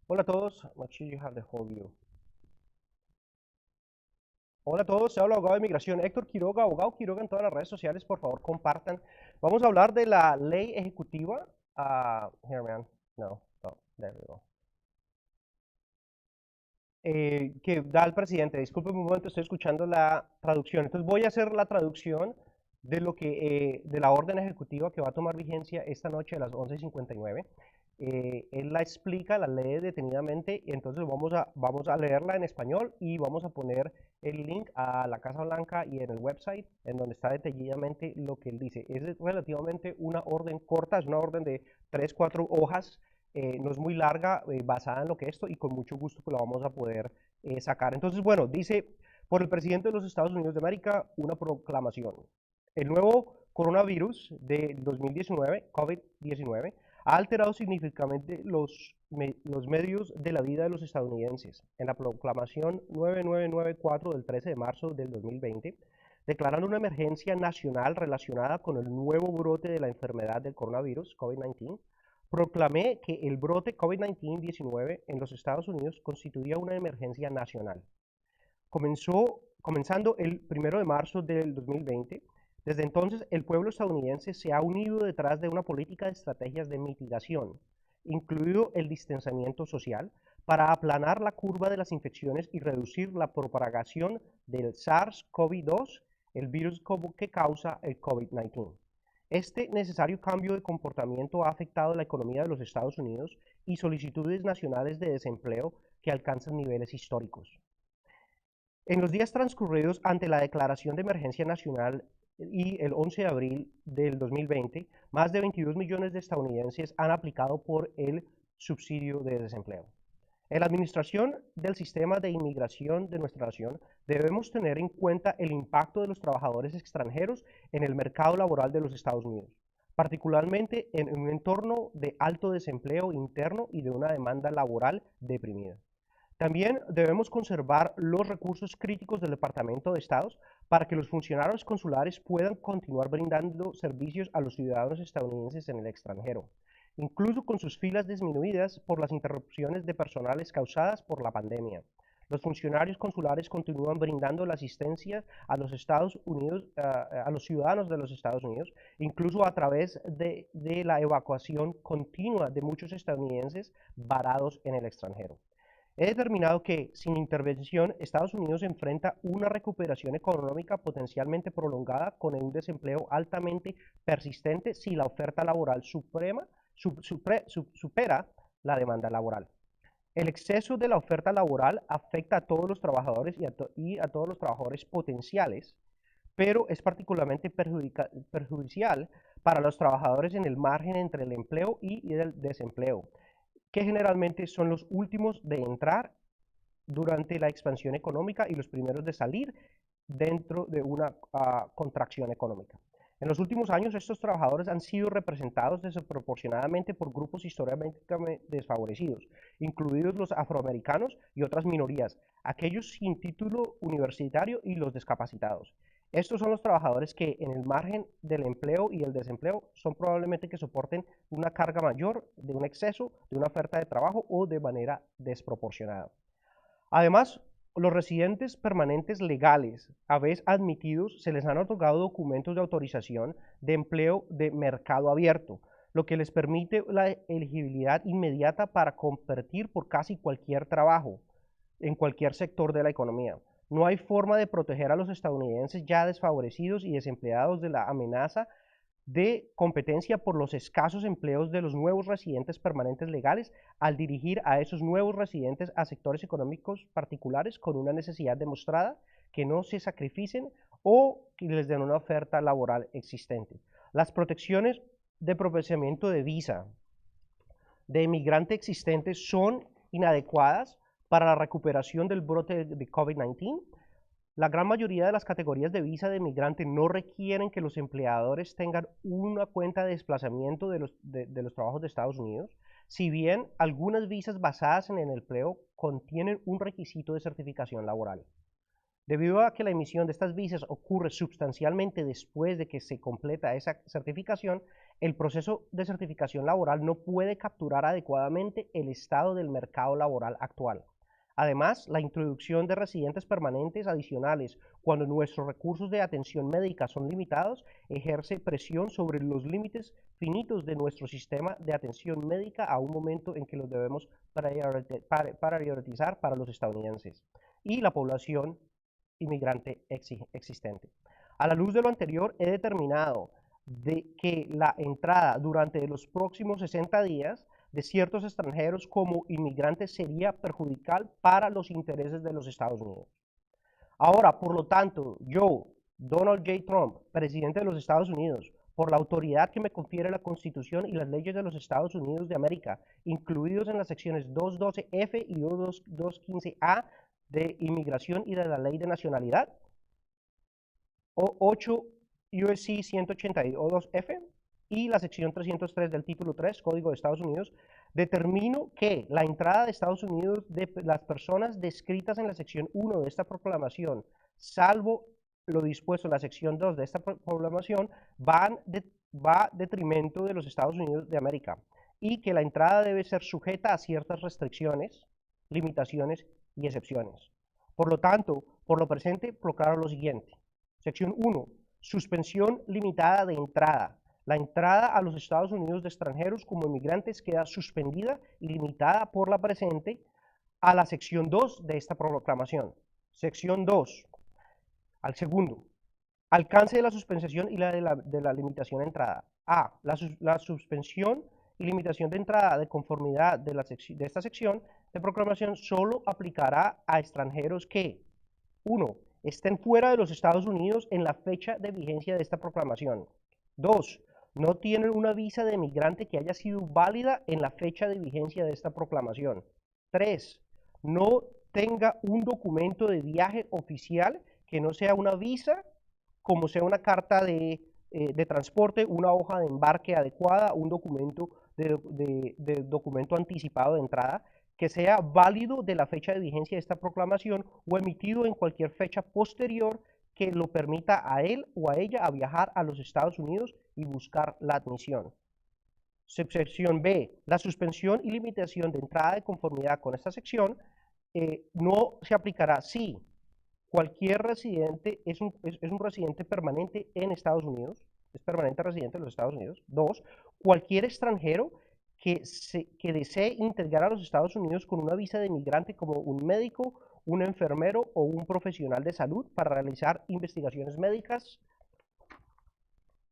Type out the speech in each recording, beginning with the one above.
Hola a todos, make sure you have the whole view. Hola a todos, se habla abogado de inmigración Héctor Quiroga, abogado Quiroga en todas las redes sociales, por favor compartan. Vamos a hablar de la ley ejecutiva. Here man, no, there we go. Que da el presidente. Disculpe un momento, estoy escuchando la traducción. Entonces voy a hacer la traducción de de la orden ejecutiva que va a tomar vigencia esta noche a las 11:59. Él la explica, la lee detenidamente, y entonces vamos a leerla en español y vamos a poner el link a la Casa Blanca y en el website en donde está detalladamente lo que él dice. Es relativamente una orden corta, es una orden de 3, 4 hojas, no es muy larga, basada en lo que esto, y con mucho gusto pues, la vamos a poder sacar. Entonces, bueno, dice, por el presidente de los Estados Unidos de América, una proclamación. El nuevo coronavirus de 2019, COVID-19, ha alterado significativamente los medios de la vida de los estadounidenses. En la proclamación 9994 del 13 de marzo del 2020, declarando una emergencia nacional relacionada con el nuevo brote de la enfermedad del coronavirus, COVID-19, proclamé que el brote COVID-19 en los Estados Unidos constituía una emergencia nacional. Comenzando el 1 de marzo del 2020, desde entonces el pueblo estadounidense se ha unido detrás de una política de estrategias de mitigación, incluido el distanciamiento social, para aplanar la curva de las infecciones y reducir la propagación del SARS-CoV-2, el virus que causa el COVID-19. Este necesario cambio de comportamiento ha afectado la economía de los Estados Unidos y solicitudes nacionales de desempleo que alcanzan niveles históricos. En los días transcurridos ante la declaración de emergencia nacional y el 11 de abril del 2020, más de 22 millones de estadounidenses han aplicado por el subsidio de desempleo. En la administración del sistema de inmigración de nuestra nación, debemos tener en cuenta el impacto de los trabajadores extranjeros en el mercado laboral de los Estados Unidos, particularmente en un entorno de alto desempleo interno y de una demanda laboral deprimida. También debemos conservar los recursos críticos del Departamento de Estado para que los funcionarios consulares puedan continuar brindando servicios a los ciudadanos estadounidenses en el extranjero, incluso con sus filas disminuidas por las interrupciones de personales causadas por la pandemia. Los funcionarios consulares continúan brindando la asistencia a los Estados Unidos, a los ciudadanos de los Estados Unidos, incluso a través de la evacuación continua de muchos estadounidenses varados en el extranjero. He determinado que, sin intervención, Estados Unidos enfrenta una recuperación económica potencialmente prolongada con un desempleo altamente persistente si la oferta laboral supera la demanda laboral. El exceso de la oferta laboral afecta a todos los trabajadores y a todos los trabajadores potenciales, pero es particularmente perjudicial para los trabajadores en el margen entre el empleo y el desempleo, que generalmente son los últimos de entrar durante la expansión económica y los primeros de salir dentro de una contracción económica. En los últimos años, estos trabajadores han sido representados desproporcionadamente por grupos históricamente desfavorecidos, incluidos los afroamericanos y otras minorías, aquellos sin título universitario y los discapacitados. Estos son los trabajadores que en el margen del empleo y el desempleo son probablemente que soporten una carga mayor de un exceso de una oferta de trabajo o de manera desproporcionada. Además, los residentes permanentes legales, a veces admitidos, se les han otorgado documentos de autorización de empleo de mercado abierto, lo que les permite la elegibilidad inmediata para competir por casi cualquier trabajo en cualquier sector de la economía. No hay forma de proteger a los estadounidenses ya desfavorecidos y desempleados de la amenaza de competencia por los escasos empleos de los nuevos residentes permanentes legales al dirigir a esos nuevos residentes a sectores económicos particulares con una necesidad demostrada que no se sacrificen o que les den una oferta laboral existente. Las protecciones de procesamiento de visa de inmigrante existentes son inadecuadas para la recuperación del brote de COVID-19. La gran mayoría de las categorías de visa de migrante no requieren que los empleadores tengan una cuenta de desplazamiento de los trabajos de Estados Unidos, si bien algunas visas basadas en el empleo contienen un requisito de certificación laboral. Debido a que la emisión de estas visas ocurre sustancialmente después de que se completa esa certificación, El proceso de certificación laboral no puede capturar adecuadamente el estado del mercado laboral actual. Además, la introducción de residentes permanentes adicionales cuando nuestros recursos de atención médica son limitados ejerce presión sobre los límites finitos de nuestro sistema de atención médica a un momento en que los debemos priorizar para los estadounidenses y la población inmigrante existente. A la luz de lo anterior, he determinado que la entrada durante los próximos 60 días de ciertos extranjeros como inmigrantes sería perjudicial para los intereses de los Estados Unidos. Ahora, por lo tanto, yo, Donald J. Trump, presidente de los Estados Unidos, por la autoridad que me confiere la Constitución y las leyes de los Estados Unidos de América, incluidos en las secciones 212F y 215A de Inmigración y de la Ley de Nacionalidad, o 8 USC 182F, y la sección 303 del título 3, Código de Estados Unidos, determino que la entrada de Estados Unidos de las personas descritas en la sección 1 de esta proclamación, salvo lo dispuesto en la sección 2 de esta proclamación, va a detrimento de los Estados Unidos de América, y que la entrada debe ser sujeta a ciertas restricciones, limitaciones y excepciones. Por lo tanto, por lo presente, proclaro lo siguiente. Sección 1. Suspensión limitada de entrada. La entrada a los Estados Unidos de extranjeros como inmigrantes queda suspendida y limitada por la presente a la sección 2 de esta proclamación. Sección 2. Al segundo. Alcance de la suspensión y de la limitación de entrada. A. La suspensión y limitación de entrada de conformidad de esta sección de proclamación solo aplicará a extranjeros que 1. Estén fuera de los Estados Unidos en la fecha de vigencia de esta proclamación. 2. No tienen una visa de emigrante que haya sido válida en la fecha de vigencia de esta proclamación. 3. No tenga un documento de viaje oficial que no sea una visa, como sea una carta de transporte, una hoja de embarque adecuada, un documento documento anticipado de entrada, que sea válido de la fecha de vigencia de esta proclamación o emitido en cualquier fecha posterior que lo permita a él o a ella a viajar a los Estados Unidos y buscar la admisión. Subsección B. La suspensión y limitación de entrada de conformidad con esta sección no se aplicará si cualquier residente es un residente permanente en Estados Unidos, es permanente residente en los Estados Unidos. 2. Cualquier extranjero que desee integrar a los Estados Unidos con una visa de inmigrante como un médico, un enfermero o un profesional de salud para realizar investigaciones médicas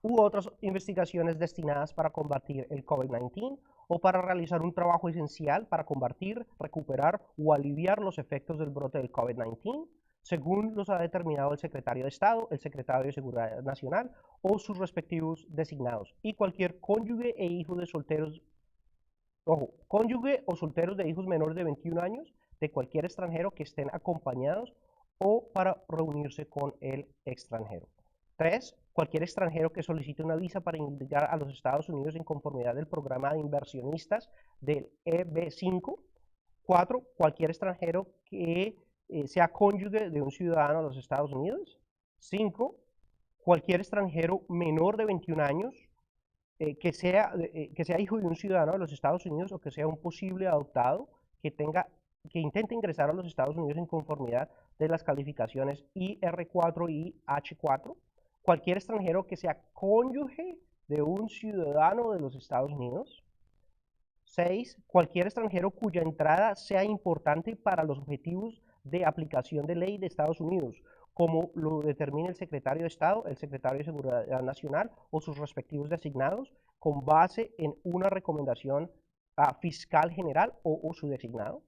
u otras investigaciones destinadas para combatir el COVID-19 o para realizar un trabajo esencial para combatir, recuperar o aliviar los efectos del brote del COVID-19, según los ha determinado el secretario de Estado, el secretario de Seguridad Nacional o sus respectivos designados, y cualquier cónyuge e hijo de solteros, cónyuge o solteros de hijos menores de 21 años de cualquier extranjero que estén acompañados o para reunirse con el extranjero. 3. Cualquier extranjero que solicite una visa para inmigrar a los Estados Unidos en conformidad del programa de inversionistas del EB5. 4. Cualquier extranjero que sea cónyuge de un ciudadano de los Estados Unidos. 5. Cualquier extranjero menor de 21 años que sea hijo de un ciudadano de los Estados Unidos o que sea un posible adoptado que intente ingresar a los Estados Unidos en conformidad de las calificaciones IR4 y H4. Cualquier extranjero que sea cónyuge de un ciudadano de los Estados Unidos. 6. Cualquier extranjero cuya entrada sea importante para los objetivos de aplicación de ley de Estados Unidos, como lo determine el secretario de Estado, el secretario de Seguridad Nacional o sus respectivos designados, con base en una recomendación fiscal general o su designado.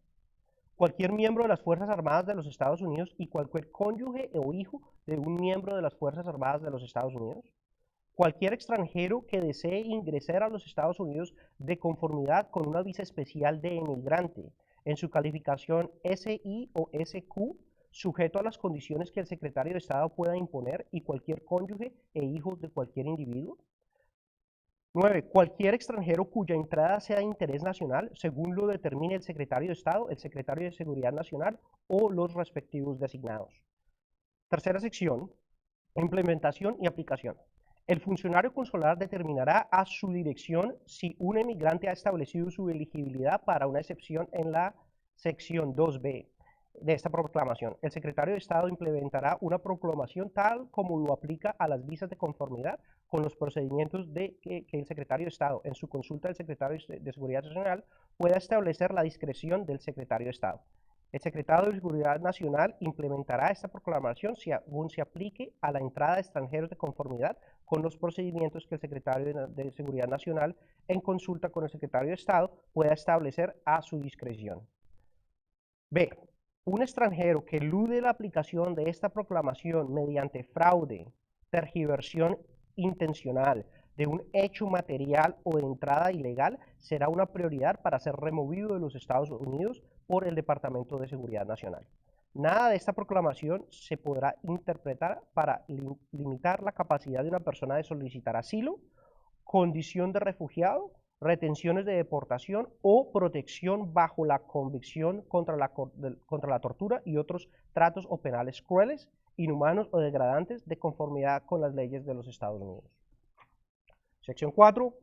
Cualquier miembro de las Fuerzas Armadas de los Estados Unidos y cualquier cónyuge o hijo de un miembro de las Fuerzas Armadas de los Estados Unidos. Cualquier extranjero que desee ingresar a los Estados Unidos de conformidad con una visa especial de emigrante en su calificación SI o SQ, sujeto a las condiciones que el secretario de Estado pueda imponer, y cualquier cónyuge e hijo de cualquier individuo. 9. Cualquier extranjero cuya entrada sea de interés nacional, según lo determine el secretario de Estado, el secretario de Seguridad Nacional o los respectivos designados. Tercera sección. Implementación y aplicación. El funcionario consular determinará a su dirección si un emigrante ha establecido su elegibilidad para una excepción en la sección 2B de esta proclamación. El secretario de Estado implementará una proclamación tal como lo aplica a las visas de conformidad con los procedimientos que el secretario de Estado, en su consulta del secretario de Seguridad Nacional, pueda establecer la discreción del secretario de Estado. El secretario de Seguridad Nacional implementará esta proclamación según se aplique a la entrada de extranjeros de conformidad con los procedimientos que el secretario de Seguridad Nacional, en consulta con el secretario de Estado, pueda establecer a su discreción. B. Un extranjero que elude la aplicación de esta proclamación mediante fraude, tergiversión intencional de un hecho material o entrada ilegal será una prioridad para ser removido de los Estados Unidos por el Departamento de Seguridad Nacional. Nada de esta proclamación se podrá interpretar para limitar la capacidad de una persona de solicitar asilo, condición de refugiado, retenciones de deportación o protección bajo la convicción contra la tortura y otros tratos o penales crueles, inhumanos o degradantes de conformidad con las leyes de los Estados Unidos. Sección 4.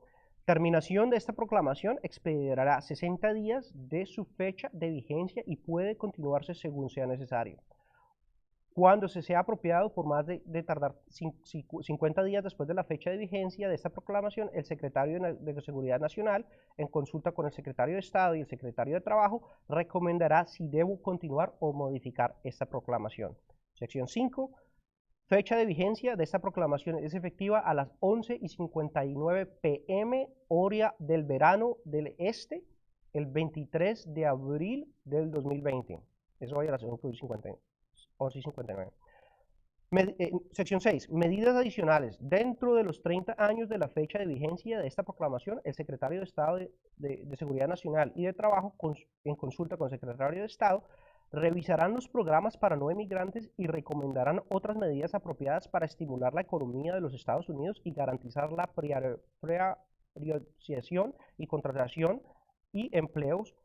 Terminación de esta proclamación expedirá 60 días de su fecha de vigencia y puede continuarse según sea necesario. Cuando se sea apropiado por más de tardar 50 días después de la fecha de vigencia de esta proclamación, el secretario de Seguridad Nacional, en consulta con el secretario de Estado y el secretario de Trabajo, recomendará si debo continuar o modificar esta proclamación. Sección 5. Fecha de vigencia de esta proclamación es efectiva a las 11:59 p.m. hora del verano del este, el 23 de abril del 2020. Eso hoy a las 11:59. Sección 6. Medidas adicionales. Dentro de los 30 años de la fecha de vigencia de esta proclamación, el secretario de Estado de Seguridad Nacional y de Trabajo, en consulta con el secretario de Estado, revisarán los programas para no emigrantes y recomendarán otras medidas apropiadas para estimular la economía de los Estados Unidos y garantizar la priorización y contratación y empleos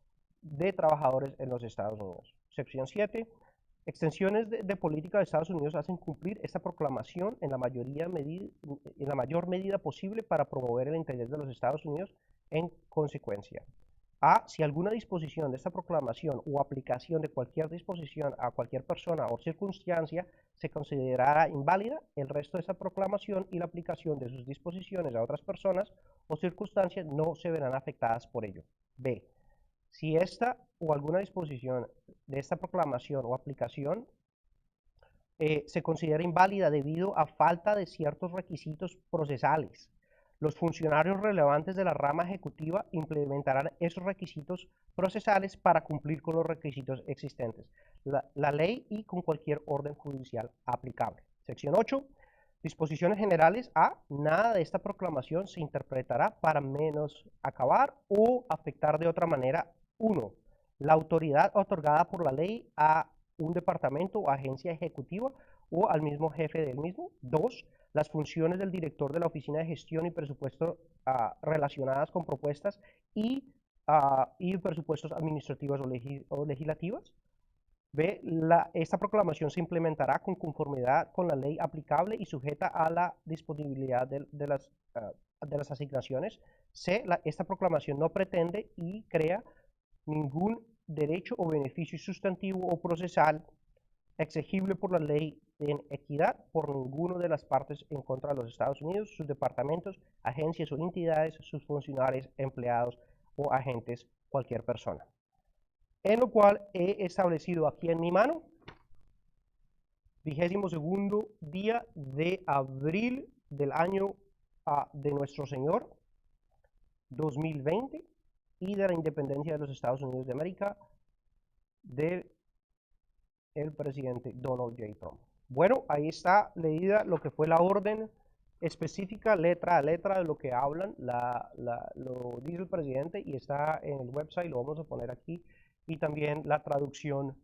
de trabajadores en los Estados Unidos. Sección 7. Extensiones de política de Estados Unidos hacen cumplir esta proclamación en la mayor medida posible para promover el interés de los Estados Unidos en consecuencia. A. Si alguna disposición de esta proclamación o aplicación de cualquier disposición a cualquier persona o circunstancia se considerará inválida, el resto de esta proclamación y la aplicación de sus disposiciones a otras personas o circunstancias no se verán afectadas por ello. B. Si esta o alguna disposición de esta proclamación o aplicación se considera inválida debido a falta de ciertos requisitos procesales, los funcionarios relevantes de la rama ejecutiva implementarán esos requisitos procesales para cumplir con los requisitos existentes, la ley y con cualquier orden judicial aplicable. Sección 8. Disposiciones generales. A. Nada de esta proclamación se interpretará para menoscabar o afectar de otra manera. 1. La autoridad otorgada por la ley a un departamento o agencia ejecutiva o al mismo jefe del mismo. 2. Las funciones del director de la Oficina de Gestión y Presupuesto relacionadas con propuestas y presupuestos administrativos o legislativas. B. Esta proclamación se implementará con conformidad con la ley aplicable y sujeta a la disponibilidad de las asignaciones. C. Esta proclamación no pretende y crea ningún derecho o beneficio sustantivo o procesal exigible por la ley en equidad por ninguna de las partes en contra de los Estados Unidos, sus departamentos, agencias o entidades, sus funcionarios, empleados o agentes, cualquier persona. En lo cual he establecido aquí en mi mano, 22º día de abril del año de nuestro Señor, 2020, y de la independencia de los Estados Unidos de América, del presidente Donald J. Trump. Bueno, ahí está leída lo que fue la orden específica, letra a letra, de lo que hablan, lo dice el presidente y está en el website, lo vamos a poner aquí, y también la traducción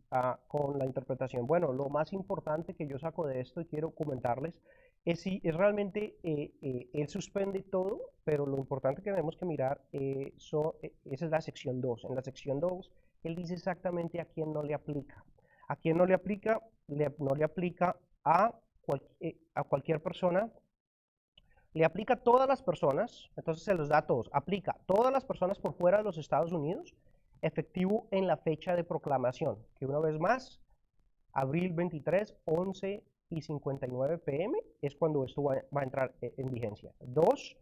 con la interpretación. Bueno, lo más importante que yo saco de esto y quiero comentarles es si es realmente, él suspende todo, pero lo importante que tenemos que mirar, esa es la sección 2. En la sección 2, él dice exactamente a quién no le aplica. A quién no le aplica, no le aplica a cualquier persona le aplica a todas las personas, entonces se los da a todos, aplica a todas las personas por fuera de los Estados Unidos, efectivo en la fecha de proclamación, que una vez más, abril 23, 11 y 59 pm es cuando esto va a entrar en vigencia. 2,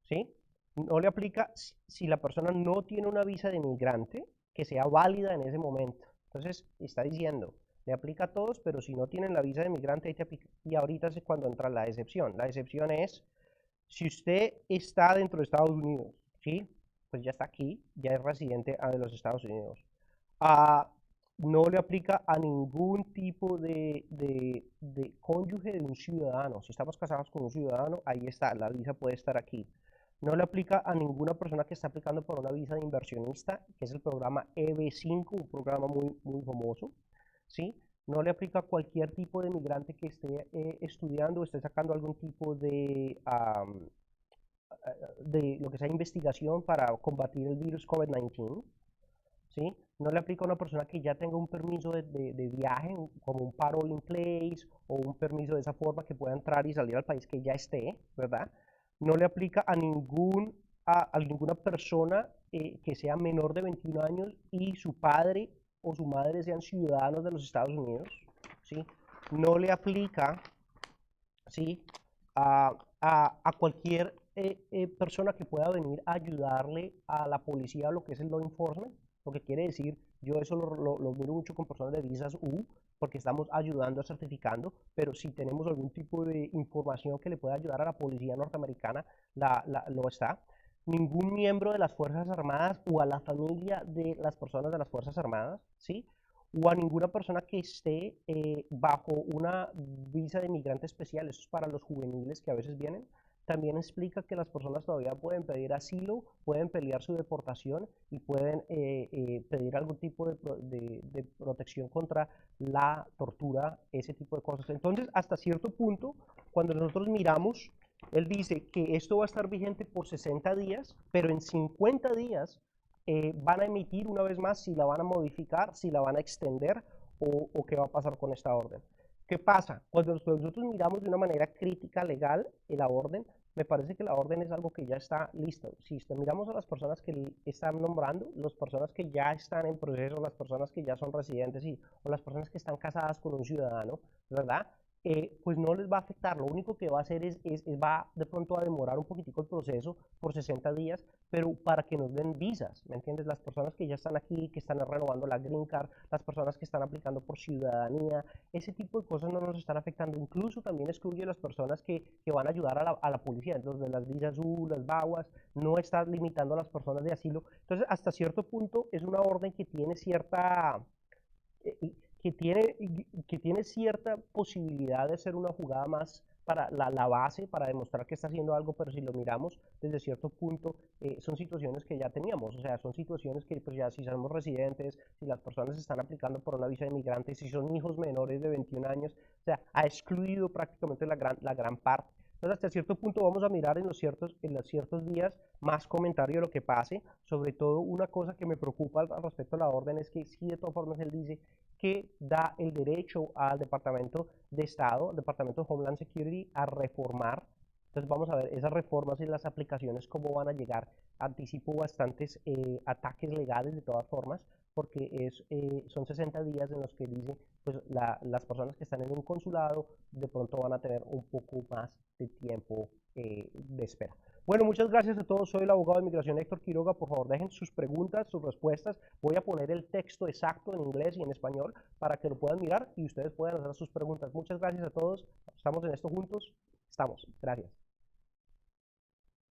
¿sí? No le aplica si la persona no tiene una visa de migrante que sea válida en ese momento. Entonces, está diciendo, le aplica a todos, pero si no tienen la visa de migrante, ahí te aplica. Y ahorita es cuando entra la excepción. La excepción es, si usted está dentro de Estados Unidos, ¿sí? Pues ya está aquí, ya es residente de los Estados Unidos. No le aplica a ningún tipo de cónyuge de un ciudadano. Si estamos casados con un ciudadano, ahí está, la visa puede estar aquí. No le aplica a ninguna persona que está aplicando por una visa de inversionista, que es el programa EB5, un programa muy, muy famoso, ¿sí? No le aplica a cualquier tipo de migrante que esté estudiando o esté sacando algún tipo de lo que sea investigación para combatir el virus COVID-19, ¿sí? No le aplica a una persona que ya tenga un permiso de viaje, como un parole in place o un permiso de esa forma que pueda entrar y salir al país que ya esté, ¿verdad? No le aplica a ninguna persona que sea menor de 21 años y su padre o su madre sean ciudadanos de los Estados Unidos, ¿sí? No le aplica, ¿sí? a cualquier persona que pueda venir a ayudarle a la policía a lo que es el law enforcement, lo que quiere decir, yo eso lo miro mucho con personas de visas U, porque estamos ayudando a certificando, pero si tenemos algún tipo de información que le pueda ayudar a la policía norteamericana, lo está. Ningún miembro de las Fuerzas Armadas o a la familia de las personas de las Fuerzas Armadas, ¿sí? O a ninguna persona que esté bajo una visa de migrante especial, eso es para los juveniles que a veces vienen. También explica que las personas todavía pueden pedir asilo, pueden pelear su deportación y pueden pedir algún tipo de protección contra la tortura, ese tipo de cosas. Entonces, hasta cierto punto, cuando nosotros miramos, él dice que esto va a estar vigente por 60 días, pero en 50 días van a emitir una vez más si la van a modificar, si la van a extender o qué va a pasar con esta orden. ¿Qué pasa? Cuando nosotros miramos de una manera crítica, legal, la orden, me parece que la orden es algo que ya está listo. Si miramos a las personas que están nombrando, las personas que ya están en proceso, las personas que ya son residentes o las personas que están casadas con un ciudadano, ¿verdad? Pues no les va a afectar. Lo único que va a hacer va de pronto a demorar un poquitico el proceso por 60 días, pero para que nos den visas, ¿me entiendes? Las personas que ya están aquí, que están renovando la Green Card, las personas que están aplicando por ciudadanía, ese tipo de cosas no nos están afectando. Incluso también excluye a las personas que van a ayudar a la policía. Entonces, las visas U, las VAWAS, no está limitando a las personas de asilo. Entonces, hasta cierto punto es una orden que tiene cierta... que tiene cierta posibilidad de ser una jugada más para la base, para demostrar que está haciendo algo, pero si lo miramos desde cierto punto, son situaciones que ya teníamos, o sea, son situaciones que pues ya si somos residentes, si las personas están aplicando por una visa de inmigrante, si son hijos menores de 21 años, o sea, ha excluido prácticamente la gran parte. Entonces, hasta cierto punto vamos a mirar en los ciertos días más comentario de lo que pase. Sobre todo, una cosa que me preocupa al respecto a la orden es que sí, de todas formas, él dice que da el derecho al Departamento de Estado, al Departamento de Homeland Security, a reformar. Entonces vamos a ver esas reformas y las aplicaciones cómo van a llegar. Anticipo bastantes ataques legales de todas formas, porque son 60 días en los que dice, pues las personas que están en un consulado de pronto van a tener un poco más de tiempo de espera. Bueno, muchas gracias a todos. Soy el abogado de inmigración Héctor Quiroga. Por favor, dejen sus preguntas, sus respuestas. Voy a poner el texto exacto en inglés y en español para que lo puedan mirar y ustedes puedan hacer sus preguntas. Muchas gracias a todos. Estamos en esto juntos. Estamos. Gracias.